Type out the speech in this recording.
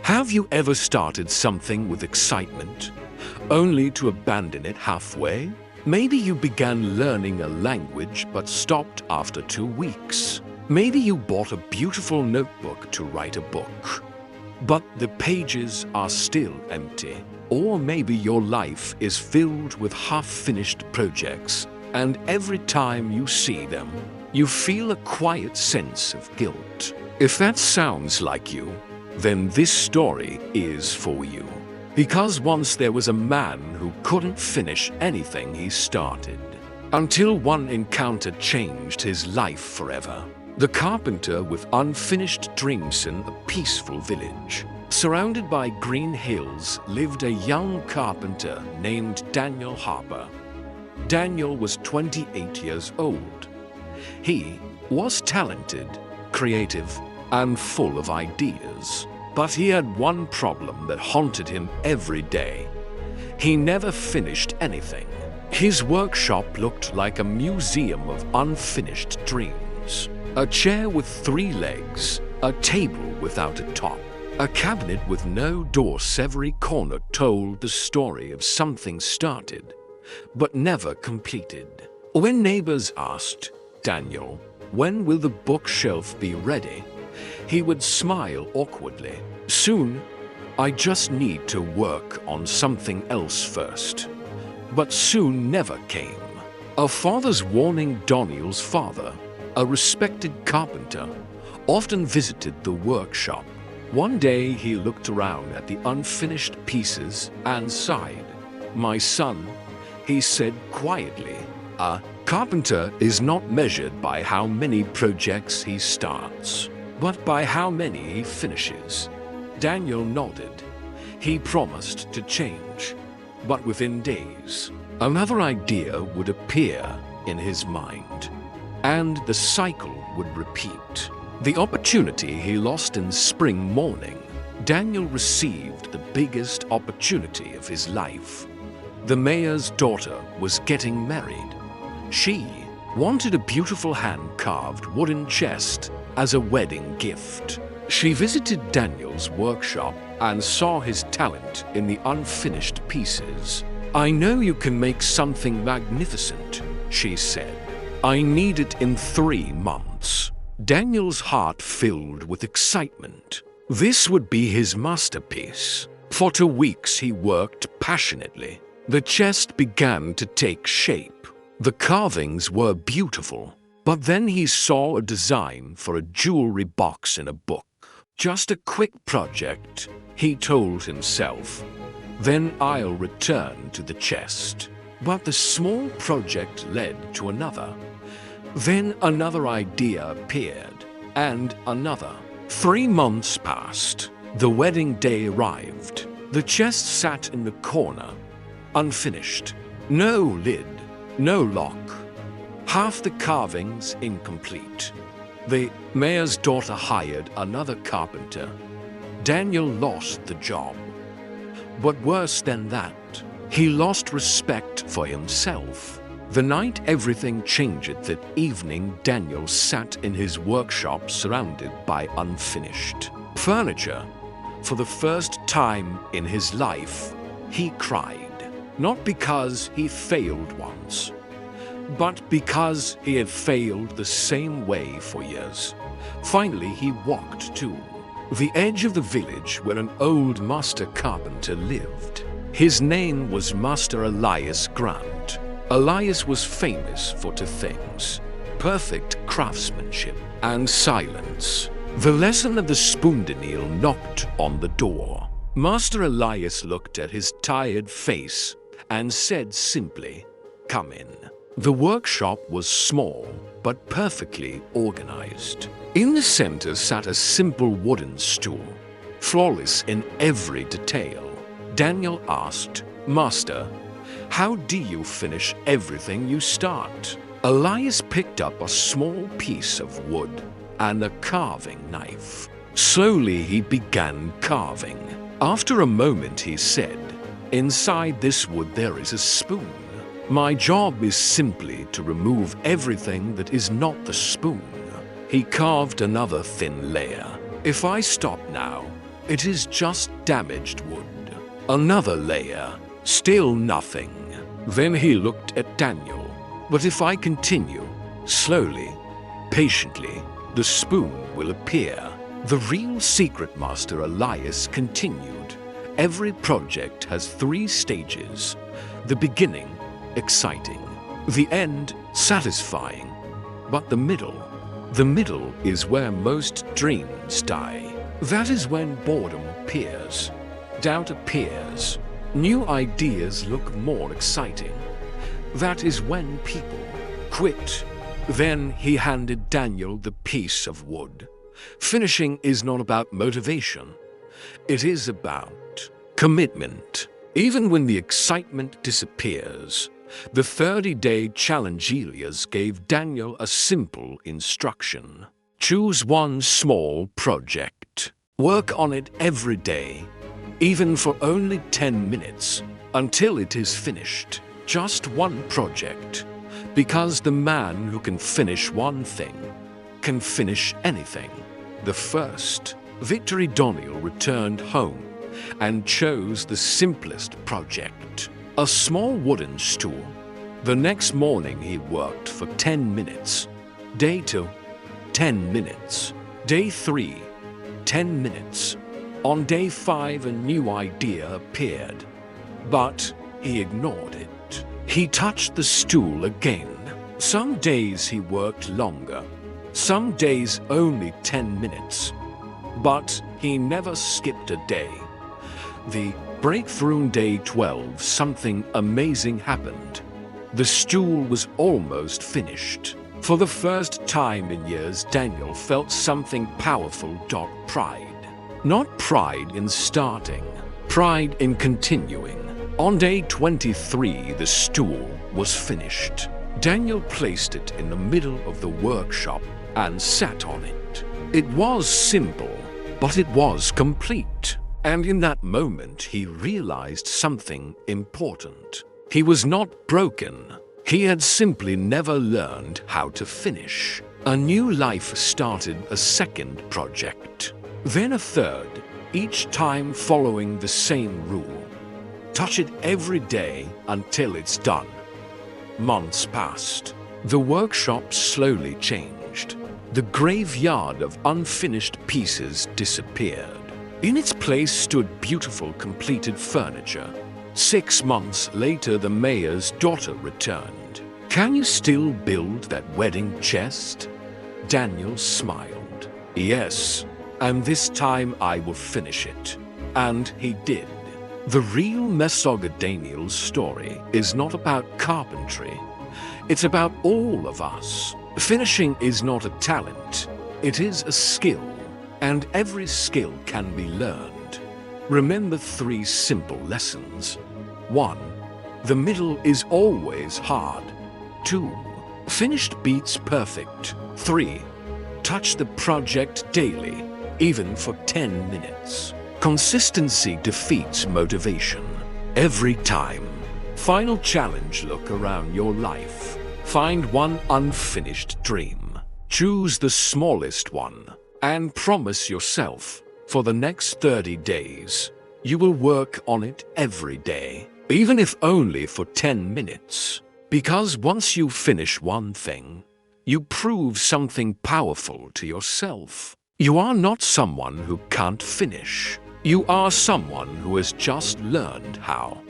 Have you ever started something with excitement, only to abandon it halfway? Maybe you began learning a language but stopped after 2 weeks. Maybe you bought a beautiful notebook to write a book, but the pages are still empty. Or maybe your life is filled with half-finished projects, and every time you see them, you feel a quiet sense of guilt. If that sounds like you, then this story is for you. Because once there was a man who couldn't finish anything he started, until one encounter changed his life forever. The carpenter with unfinished dreams in a peaceful village. Surrounded by green hills lived a young carpenter named Daniel Harper. Daniel was 28 years old. He was talented, creative, and full of ideas. But he had one problem that haunted him every day. He never finished anything. His workshop looked like a museum of unfinished dreams. A chair with 3 legs, a table without a top, a cabinet with no doors. Every corner told the story of something started, but never completed. When neighbors asked Daniel, "When will the bookshelf be ready?" he would smile awkwardly. "Soon, I just need to work on something else first." But soon never came. A father's warning. Daniel's father, a respected carpenter, often visited the workshop. One day he looked around at the unfinished pieces and sighed. "My son," he said quietly, "a carpenter is not measured by how many projects he starts, but by how many he finishes." Daniel nodded. He promised to change, but within days, another idea would appear in his mind, and the cycle would repeat. The opportunity he lost in spring morning, Daniel received the biggest opportunity of his life. The mayor's daughter was getting married. She wanted a beautiful hand-carved wooden chest as a wedding gift. She visited Daniel's workshop and saw his talent in the unfinished pieces. "I know you can make something magnificent," she said. "I need it in 3 months." Daniel's heart filled with excitement. This would be his masterpiece. For 2 weeks he worked passionately. The chest began to take shape. The carvings were beautiful. But then he saw a design for a jewelry box in a book. Just a quick project, he told himself. Then I'll return to the chest. But the small project led to another. Then another idea appeared, and another. 3 months passed. The wedding day arrived. The chest sat in the corner, unfinished. No lid, no lock. Half the carvings incomplete. The mayor's daughter hired another carpenter. Daniel lost the job. But worse than that, he lost respect for himself. The night everything changed, that evening Daniel sat in his workshop surrounded by unfinished furniture. For the first time in his life, he cried. Not because he failed once, but because he had failed the same way for years. Finally, he walked to the edge of the village where an old master carpenter lived. His name was Master Elias Grant. Elias was famous for 2 things: perfect craftsmanship and silence. The lesson of the spoondenil knocked on the door. Master Elias looked at his tired face and said simply, "Come in." The workshop was small, but perfectly organized. In the center sat a simple wooden stool, flawless in every detail. Daniel asked, "Master, how do you finish everything you start?" Elias picked up a small piece of wood and a carving knife. Slowly he began carving. After a moment he said, "Inside this wood there is a spoon. My job is simply to remove everything that is not the spoon." He carved another thin layer. "If I stop now, It is just damaged wood. Another layer. Still nothing. Then he looked at Daniel. But if I continue, slowly, patiently, the spoon will appear. The real secret master Elias continued. Every project has 3 stages. The beginning, exciting. The end, satisfying. But the middle is where most dreams die. That is when boredom appears, doubt appears, new ideas look more exciting. That is when people quit. Then he handed Daniel the piece of wood. Finishing is not about motivation. It is about commitment. Even when the excitement disappears, the 30-day challenge Elias gave Daniel a simple instruction. Choose one small project. Work on it every day, even for only 10 minutes, until it is finished. Just one project. Because the man who can finish one thing can finish anything. The first, Victory Daniel returned home and chose the simplest project. A small wooden stool. The next morning he worked for 10 minutes. Day 2, 10 minutes. Day 3, 10 minutes. On day 5 a new idea appeared, but he ignored it. He touched the stool again. Some days he worked longer, some days only 10 minutes. But he never skipped a day. The breakthrough on day 12, something amazing happened. The stool was almost finished. For the first time in years, Daniel felt something powerful. Pride. Not pride in starting, pride in continuing. On day 23, the stool was finished. Daniel placed it in the middle of the workshop and sat on it. It was simple, but it was complete. And in that moment, he realized something important. He was not broken. He had simply never learned how to finish. A new life started, a second project, then a third, each time following the same rule. Touch it every day until it's done. Months passed. The workshop slowly changed. The graveyard of unfinished pieces disappeared. In its place stood beautiful completed furniture. 6 months later, the mayor's daughter returned. Can you still build that wedding chest? Daniel smiled. Yes, and this time I will finish it. And he did. The real Mesoga Daniel's story is not about carpentry. It's about all of us. Finishing is not a talent. It is a skill. And every skill can be learned. Remember 3 simple lessons. 1. The middle is always hard. 2. Finished beats perfect. 3. Touch the project daily, even for 10 minutes. Consistency defeats motivation. Every time. Final challenge: look around your life. Find one unfinished dream. Choose the smallest one. And promise yourself, for the next 30 days, you will work on it every day, even if only for 10 minutes. Because once you finish one thing, you prove something powerful to yourself. You are not someone who can't finish. You are someone who has just learned how.